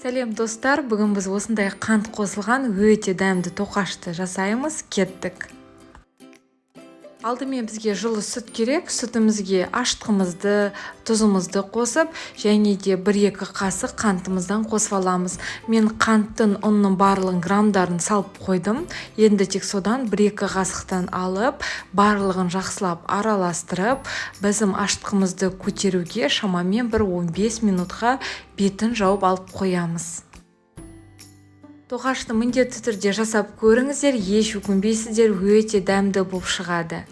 Сәлем достар, бүгін біз осындай қант қосылған өте дәмді тоқашты жасаймыз, кеттік. Алдымен бізге жылы сүт керек, сүтімізге аштығымызды, тұзымызды қосып, және де 1-2 қасық қантымыздан қосып аламыз. Мен қанттың ұнның барлығын грамдарын салып қойдым. Енді тек содан 1-2 қасықтан алып, барлығын жақсылап араластырып, біздің аштығымызды көтеруге шамамен 15 минутқа бетін жауып алып қоямыз. Тоқашты міндетті түрде жасап көріңіздер, еш өкінбейсіздер, өте дәмді болып шығады.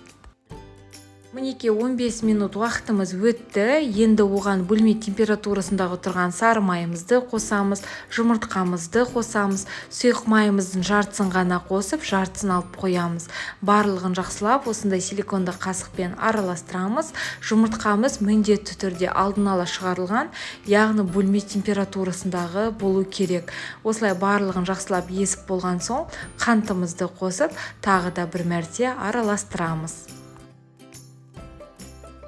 Мінеке 15 минут уақытымыз өтті. Енді оған бөлме температурасындағы тұрған сары майымызды қосамыз, жұмыртқамызды қосамыз, сұйық майымыздың жартысын ғана қосып, жартысын алып қоямыз. Барлығын жақсылап осындай силиконды қасықпен араластырамыз. Жұмыртқамыз міндетті түрде алдын ала шығарылған, яғни бөлме температурасындағы болу керек. Осылай барлығын жақсылап есіп болған соң, қантымызды қосып, тағы да бір мәрте араластырамыз.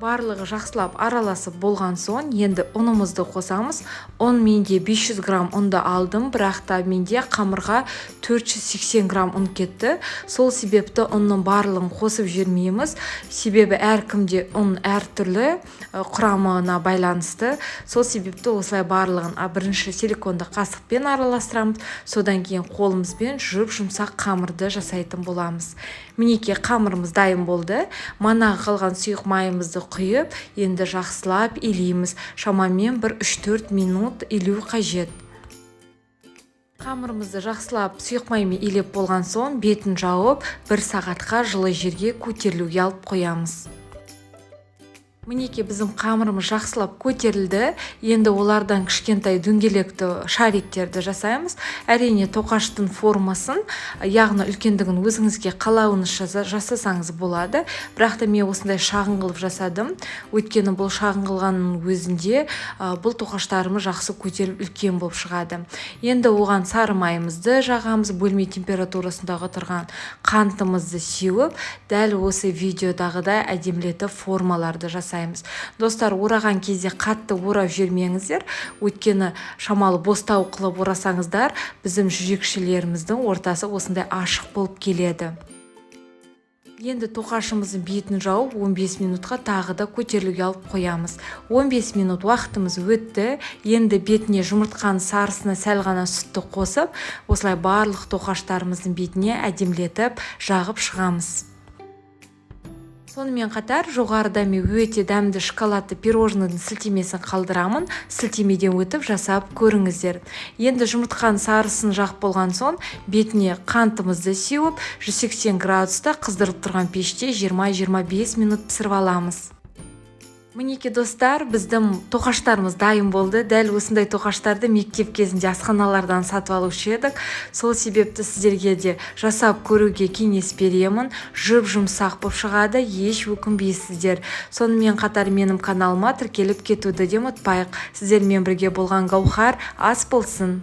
Барлығы жақсылап араласып болған соң, енді ұнымызды қосамыз. Ұн менде 500 грамм ұнды алдым, бірақ та менде қамырға 480 грамм ұн кетті. Сол себепті ұнның барлығын қосып жүрмейміз. Себебі әркімде ұн әртүрлі құрамына байланысты. Сол себепті осылай барлығын бірінші силиконды қасықпен араластырамыз. Содан кейін қолымызбен жұмсақ қамырды жасайтын боламыз. Мінеке қамырымыз дайын болды. Манағы қалған сұйық майымызды құйып, енді жақсылап илейміз. Шамамен 3-4 минут илеу қажет. Қамырымызды жақсылап сұйық маймен илеп болған соң, бетін жауып, 1 сағатқа жылы жерге көтерілуге алып қоямыз. Мінеке біздің қамырымыз жақсылап көтерілді. Енді олардан кішкентай дөңгелекті шариктерді жасаймыз. Әрине тоқаштың формасын, яғни үлкендігін өзіңізге қалауыңызша жасасаңыз болады. Бірақ та мен осындай шағын қылып жасадым. Өйткені бұл шағын қылғанның өзінде бұл тоқаштарымыз жақсы көтеріліп үлкен болып шығады. Енді оған сары майымызды жағамыз, бөлме температурасындағы тұрған қантымызды сеуіп, дәл осы видеодағыдай әдемілетіп формаларды жасаймыз. Достар, ораған кезде қатты орап жүрмеңіздер, өйткені шамалы бостау қылып орасаңыздар, біздің жүрекшелеріміздің ортасы осындай ашық болып келеді. Енді тоқашымыздың бетін жауып 15 минутқа тағы да көтерілуге алып қоямыз. 15 минут уақытымыз өтті. Енді бетіне жұмыртқаның сарысына сәл ғана сүтті қосып, осылай барлық тоқаштарымыздың бетіне әдемілетіп жағып шығамыз. Сонымен қатар жоғарыда мен өте дәмді шоколадты пирожныйдың сілтемесін қалдырамын. Сілтемеден өтіп жасап көріңіздер. Енді жұмыртқаның сарысын жақ болған соң, бетіне қантымызды сеуіп, 180 градуста қыздырып тұрған пеште 20-25 минут пісіріп аламыз. Мінеке достар, біздің тоқаштарымыз дайын болды. Дәл осындай тоқаштарды мектеп кезінде асханалардан сатып алушы едік. Сол себепті сіздерге де жасап көруге кеңес беремін. Жұмсақ болып шығады, еш өкінбейсіздер. Сонымен қатар менің каналыма тіркеліп кетуді де ұмытпайық. Сіздермен бірге болған Гаухар ас болсын.